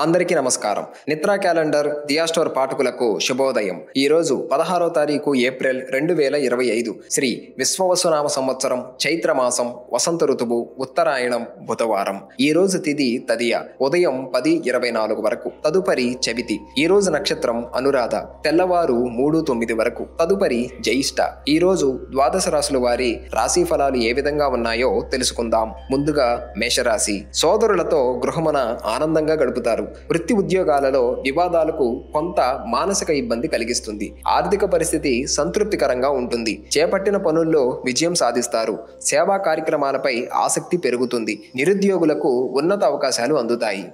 అందరికీ నమస్కారం. నిత్రా క్యాలెండర్ దియా స్టోర్ పాఠకులకు శుభోదయం. ఈరోజు 16వ తారీఖు ఏప్రిల్ 2025 శ్రీ విశ్వవసునామ సంవత్సరం చైత్రమాసం వసంత ఋతువు ఉత్తరాయణం బుధవారం. ఈ రోజు తిథి తదియ ఉదయం 10:24 వరకు. తదుపరి చవితి. ఈ రోజు నక్షత్రం అనురాధ తెల్లవారు 3:09 వరకు. తదుపరి జ్యేష్ఠ. ఈ రోజు ద్వాదశ రాశుల వారి రాశి ఫలాలు ఏ విధంగా ఉన్నాయో తెలుసుకుందాం. ముందుగా మేషరాశి. సోదరులతో గృహమున ఆనందంగా గడుపుతారు. వృత్తి ఉద్యోగాలలో వివాదాలకు కొంత మానసిక ఇబ్బంది కలిగిస్తుంది. ఆర్థిక పరిస్థితి సంతృప్తికరంగా ఉంటుంది. చేపట్టిన పనుల్లో విజయం సాధిస్తారు. సేవా కార్యక్రమాలపై ఆసక్తి పెరుగుతుంది. నిరుద్యోగులకు ఉన్నత అవకాశాలు అందుతాయి.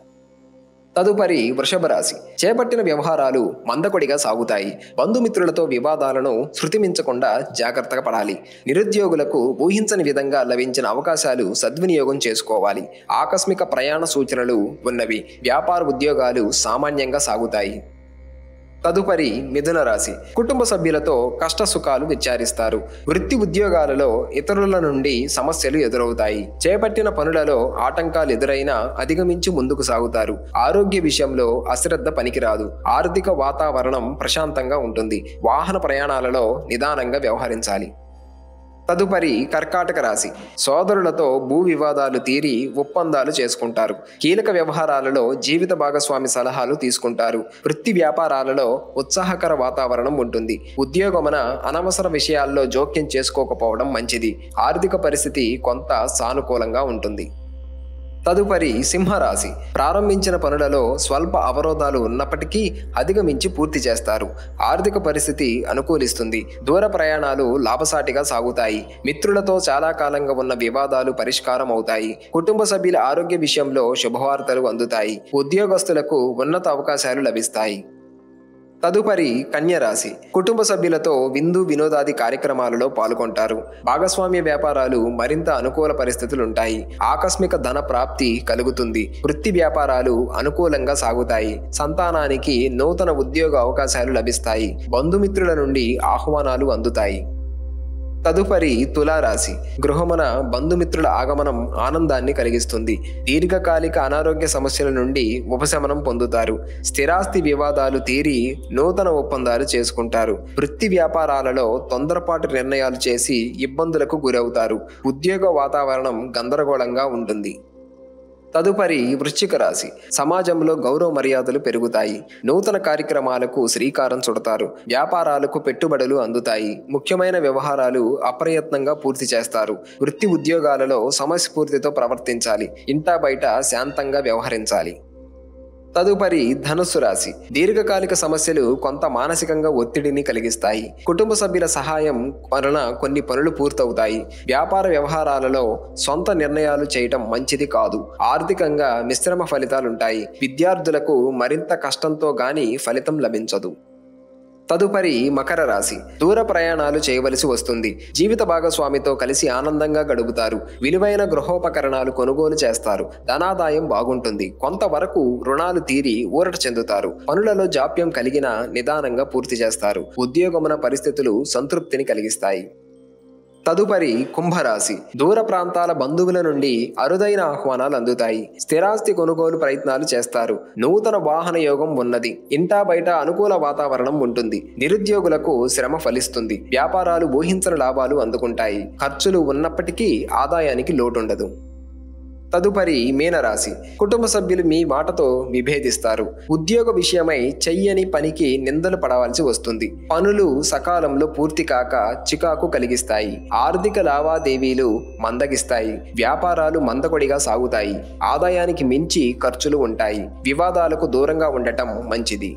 తదుపరి వృషభ రాశి. చేపట్టిన వ్యవహారాలు మందకొడిగా సాగుతాయి. బంధుమిత్రులతో వివాదాలను శృతిమించకుండా జాగ్రత్తగా పడాలి. నిరుద్యోగులకు ఊహించని విధంగా లభించిన అవకాశాలు సద్వినియోగం చేసుకోవాలి. ఆకస్మిక ప్రయాణ సూచనలు ఉన్నవి. వ్యాపార ఉద్యోగాలు సామాన్యంగా సాగుతాయి. తదుపరి మిథున రాశి. కుటుంబ సభ్యులతో కష్ట సుఖాలు విచారిస్తారు. వృత్తి ఉద్యోగాలలో ఇతరుల నుండి సమస్యలు ఎదురవుతాయి. చేపట్టిన పనులలో ఆటంకాలు ఎదురైనా అధిగమించి ముందుకు సాగుతారు. ఆరోగ్య విషయంలో అశ్రద్ధ పనికిరాదు. ఆర్థిక వాతావరణం ప్రశాంతంగా ఉంటుంది. వాహన ప్రయాణాలలో నిదానంగా వ్యవహరించాలి. తదుపరి కర్కాటక రాశి. సోదరులతో భూ వివాదాలు తీరి ఒప్పందాలు చేసుకుంటారు. కీలక వ్యవహారాలలో జీవిత భాగస్వామి సలహాలు తీసుకుంటారు. వృత్తి వ్యాపారాలలో ఉత్సాహకర వాతావరణం ఉంటుంది. ఉద్యోగమున అనవసర విషయాల్లో జోక్యం చేసుకోకపోవడం మంచిది. ఆర్థిక పరిస్థితి కొంత సానుకూలంగా ఉంటుంది. తదుపరి సింహరాశి. ప్రారంభించిన పనులలో స్వల్ప అవరోధాలు ఉన్నప్పటికీ అధిగమించి పూర్తి చేస్తారు. ఆర్థిక పరిస్థితి అనుకూలిస్తుంది. దూర ప్రయాణాలు లాభసాటిగా సాగుతాయి. మిత్రులతో చాలా కాలంగా ఉన్న వివాదాలు పరిష్కారం అవుతాయి. కుటుంబ సభ్యుల ఆరోగ్య విషయంలో శుభవార్తలు అందుతాయి. ఉద్యోగస్తులకు ఉన్నత అవకాశాలు లభిస్తాయి. తదుపరి కన్యరాశి. కుటుంబ సభ్యులతో విందు వినోదాది కార్యక్రమాలలో పాల్గొంటారు. భాగస్వామ్య వ్యాపారాలు మరింత అనుకూల పరిస్థితులుంటాయి. ఆకస్మిక ధన ప్రాప్తి కలుగుతుంది. వృత్తి వ్యాపారాలు అనుకూలంగా సాగుతాయి. సంతానానికి నూతన ఉద్యోగ అవకాశాలు లభిస్తాయి. బంధుమిత్రుల నుండి ఆహ్వానాలు అందుతాయి. తదుపరి తులారాశి. గృహమున బంధుమిత్రుల ఆగమనం ఆనందాన్ని కలిగిస్తుంది. దీర్ఘకాలిక అనారోగ్య సమస్యల నుండి ఉపశమనం పొందుతారు. స్థిరాస్తి వివాదాలు తీరి నూతన ఒప్పందాలు చేసుకుంటారు. వృత్తి వ్యాపారాలలో తొందరపాటు నిర్ణయాలు చేసి ఇబ్బందులకు గురవుతారు. ఉద్యోగ వాతావరణం గందరగోళంగా ఉంటుంది. తదుపరి వృశ్చిక రాశి. సమాజంలో గౌరవ మర్యాదలు పెరుగుతాయి. నూతన కార్యక్రమాలకు శ్రీకారం చుడతారు. వ్యాపారాలకు పెట్టుబడులు అందుతాయి. ముఖ్యమైన వ్యవహారాలు అప్రయత్నంగా పూర్తి చేస్తారు. వృత్తి ఉద్యోగాలలో సమయస్ఫూర్తితో ప్రవర్తించాలి. ఇంటా బయట శాంతంగా వ్యవహరించాలి. తదుపరి ధనుస్సు రాశి. దీర్ఘకాలిక సమస్యలు కొంత మానసికంగా ఒత్తిడిని కలిగిస్తాయి. కుటుంబ సభ్యుల సహాయం వలన కొన్ని పనులు పూర్తవుతాయి. వ్యాపార వ్యవహారాలలో సొంత నిర్ణయాలు చేయటం మంచిది కాదు. ఆర్థికంగా మిశ్రమ ఫలితాలుంటాయి. విద్యార్థులకు మరింత కష్టంతో గాని ఫలితం లభించదు. తదుపరి మకర రాశి. దూర ప్రయాణాలు చేయవలసి వస్తుంది. జీవిత భాగస్వామితో కలిసి ఆనందంగా గడుపుతారు. విలువైన గృహోపకరణాలు కొనుగోలు చేస్తారు. ధనాదాయం బాగుంటుంది. కొంతవరకు రుణాలు తీరి ఊరట చెందుతారు. పనులలో జాప్యం కలిగిన నిదానంగా పూర్తి చేస్తారు. ఉద్యోగమున పరిస్థితులు సంతృప్తిని కలిగిస్తాయి. తదుపరి కుంభరాశి. దూర ప్రాంతాల బంధువుల నుండి అరుదైన ఆహ్వానాలు అందుతాయి. స్థిరాస్తి కొనుగోలు ప్రయత్నాలు చేస్తారు. నూతన వాహన యోగం ఉన్నది. ఇంటా బయట అనుకూల వాతావరణం ఉంటుంది. నిరుద్యోగులకు శ్రమ ఫలిస్తుంది. వ్యాపారాలు ఊహించని లాభాలు అందుకుంటాయి. ఖర్చులు ఉన్నప్పటికీ ఆదాయానికి లోటుండదు. తదుపరి మీనరాశి. కుటుంబ సభ్యులు మీ మాటతో విభేదిస్తారు. ఉద్యోగ విషయమై చెయ్యని పనికి నిందలు పడవలసి వస్తుంది. పనులు సకాలంలో పూర్తి కాక చికాకు కలిగిస్తాయి. ఆర్థిక లావాదేవీలు మందగిస్తాయి. వ్యాపారాలు మందకొడిగా సాగుతాయి. ఆదాయానికి మించి ఖర్చులు ఉంటాయి. వివాదాలకు దూరంగా ఉండటం మంచిది.